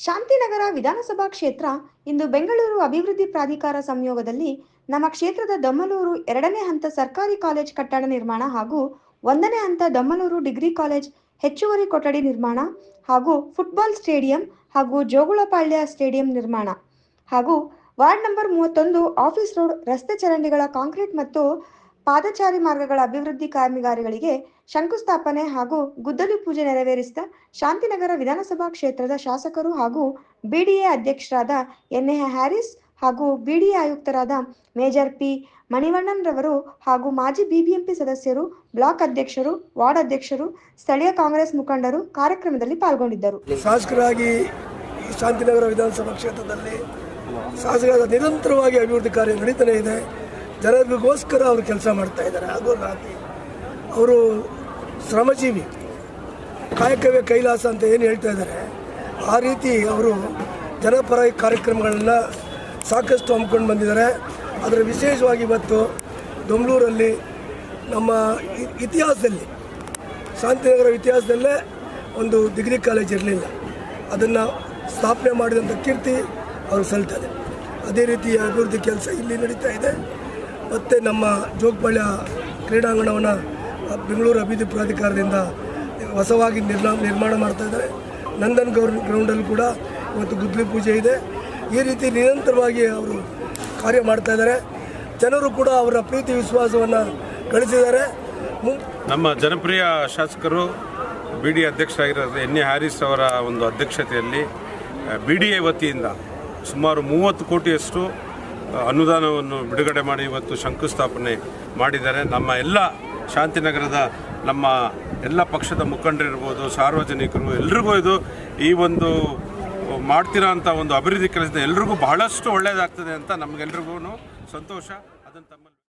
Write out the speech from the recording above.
ಶಾಂತಿನಗರ ವಿಧಾನಸಭಾ ಕ್ಷೇತ್ರ ಇಂದು ಬೆಂಗಳೂರು ಅಭಿವೃದ್ಧಿ ಪ್ರಾಧಿಕಾರ ಸಂಯೋಗದಲ್ಲಿ ನಮ್ಮ ಕ್ಷೇತ್ರದ ದೊಮ್ಮಲೂರು 2ನೇ ಹಂತ ಸರ್ಕಾರಿ ಕಾಲೇಜ್ ಕಟ್ಟಡ ನಿರ್ಮಾಣ ಹಾಗೂ 1ನೇ ಹಂತ ದೊಮ್ಮಲೂರು ಡಿಗ್ರಿ ಕಾಲೇಜ್ ಹೆಚ್ಚುವರಿ ಕೊಠಡಿ ನಿರ್ಮಾಣ ಹಾಗೂ ಫುಟ್ಬಾಲ್ ಸ್ಟೇಡಿಯಂ ಹಾಗೂ ಜೋಗುಳಪಾಳ್ಯ ಸ್ಟೇಡಿಯಂ ನಿರ್ಮಾಣ ಹಾಗೂ ವಾರ್ಡ್ ನಂಬರ್ 31 ಆಫೀಸ್ ರೋಡ್ ರಸ್ತೆ ಚರಂಡಿಗಳ ಕಾಂಕ್ರೀಟ್ ಮತ್ತು ಪಾದಚಾರಿ ಮಾರ್ಗಗಳ ಅಭಿವೃದ್ಧಿ ಕಾಮಗಾರಿಗಳಿಗೆ ಶಂಕುಸ್ಥಾಪನೆ ಹಾಗೂ ಗುದ್ದಲಿ ಪೂಜೆ ನೆರವೇರಿಸಿದ ಶಾಂತಿನಗರ ವಿಧಾನಸಭಾ ಕ್ಷೇತ್ರದ ಶಾಸಕರು ಹಾಗೂ ಬಿಡಿಎ ಅಧ್ಯಕ್ಷರಾದ ಎನ್ಎ ಹ್ಯಾರಿಸ್ ಹಾಗೂ ಬಿಡಿಎ ಆಯುಕ್ತರಾದ ಮೇಜರ್ ಪಿ ಮಣಿವಣ್ಣನ್ ರವರು ಹಾಗೂ ಮಾಜಿ ಬಿಬಿಎಂಪಿ ಸದಸ್ಯರು, ಬ್ಲಾಕ್ ಅಧ್ಯಕ್ಷರು, ವಾರ್ಡ್ ಅಧ್ಯಕ್ಷರು, ಸ್ಥಳೀಯ ಕಾಂಗ್ರೆಸ್ ಮುಖಂಡರು ಕಾರ್ಯಕ್ರಮದಲ್ಲಿ ಪಾಲ್ಗೊಂಡಿದ್ದರು. ಶಾಸಕರಾಗಿ ಶಾಂತಿನಗರ ವಿಧಾನಸಭಾ ಕ್ಷೇತ್ರದಲ್ಲಿ ಶಾಸಕರಾದ ನಿರಂತರವಾಗಿ ಅಭಿವೃದ್ಧಿ ಕಾರ್ಯ ನಡೀತಾನೆ ಇದೆ. ಜನರಿಗೋಸ್ಕರ ಅವರು ಕೆಲಸ ಮಾಡ್ತಾ ಇದ್ದಾರೆ. ಹಾಗೂ ಅವರು ಶ್ರಮಜೀವಿ, ಕಾಯಕವೇ ಕೈಲಾಸ ಅಂತ ಏನು ಹೇಳ್ತಾ ಇದ್ದಾರೆ, ಆ ರೀತಿ ಅವರು ಜನಪರ ಕಾರ್ಯಕ್ರಮಗಳನ್ನ ಸಾಕಷ್ಟು ಹಮ್ಮಿಕೊಂಡು ಬಂದಿದ್ದಾರೆ. ಅದರ ವಿಶೇಷವಾಗಿ ಇವತ್ತು ದೊಮ್ಮಲೂರಲ್ಲಿ ನಮ್ಮ ಇತಿಹಾಸದಲ್ಲಿ, ಶಾಂತಿನಗರ ಇತಿಹಾಸದಲ್ಲೇ ಒಂದು ಡಿಗ್ರಿ ಕಾಲೇಜ್ ಇರಲಿಲ್ಲ. ಅದನ್ನು ಸ್ಥಾಪನೆ ಮಾಡಿದಂಥ ಕೀರ್ತಿ ಅವರು ಸಲ್ತದೆ. ಅದೇ ರೀತಿ ಅಭಿವೃದ್ಧಿ ಕೆಲಸ ಇಲ್ಲಿ ನಡೀತಾ ಇದೆ. ಮತ್ತು ನಮ್ಮ ಜೋಗಪಾಳ್ಯ ಕ್ರೀಡಾಂಗಣವನ್ನು ಬೆಂಗಳೂರು ಅಭಿವೃದ್ಧಿ ಪ್ರಾಧಿಕಾರದಿಂದ ಹೊಸವಾಗಿ ನಿರ್ಮಾಣ ಮಾಡ್ತಾ ಇದ್ದಾರೆ. ನಂದನ್ ಗ್ರೌಂಡಲ್ಲಿ ಕೂಡ ಇವತ್ತು ಗುದ್ದಲಿ ಪೂಜೆ ಇದೆ. ಈ ರೀತಿ ನಿರಂತರವಾಗಿ ಅವರು ಕಾರ್ಯ ಮಾಡ್ತಾ ಇದ್ದಾರೆ. ಜನರು ಕೂಡ ಅವರ ಪ್ರೀತಿ ವಿಶ್ವಾಸವನ್ನು ಗಳಿಸಿದ್ದಾರೆ. ನಮ್ಮ ಜನಪ್ರಿಯ ಶಾಸಕರು ಬಿಡಿ ಅಧ್ಯಕ್ಷರಾಗಿರೋದು ಎನ್ ಎ ಹ್ಯಾರಿಸ್ ಅವರ ಒಂದು ಅಧ್ಯಕ್ಷತೆಯಲ್ಲಿ ಬಿಡಿಎ ವತಿಯಿಂದ ಸುಮಾರು 30 ಕೋಟಿಯಷ್ಟು ಅನುದಾನವನ್ನು ಬಿಡುಗಡೆ ಮಾಡಿ ಇವತ್ತು ಶಂಕುಸ್ಥಾಪನೆ ಮಾಡಿದ್ದಾರೆ. ನಮ್ಮ ಎಲ್ಲ ಶಾಂತಿನಗರದ ನಮ್ಮ ಎಲ್ಲ ಪಕ್ಷದ ಮುಖಂಡರಿರ್ಬೋದು, ಸಾರ್ವಜನಿಕರು ಎಲ್ರಿಗೂ ಈ ಒಂದು ಮಾಡ್ತಿರೋ ಅಂಥ ಒಂದು ಅಭಿವೃದ್ಧಿ ಕೆಲಸದ ಎಲ್ರಿಗೂ ಬಹಳಷ್ಟು ಒಳ್ಳೆಯದಾಗ್ತದೆ ಅಂತ ನಮಗೆಲ್ರಿಗೂ ಸಂತೋಷ. ಅದನ್ನು ತಮ್ಮಲ್ಲಿ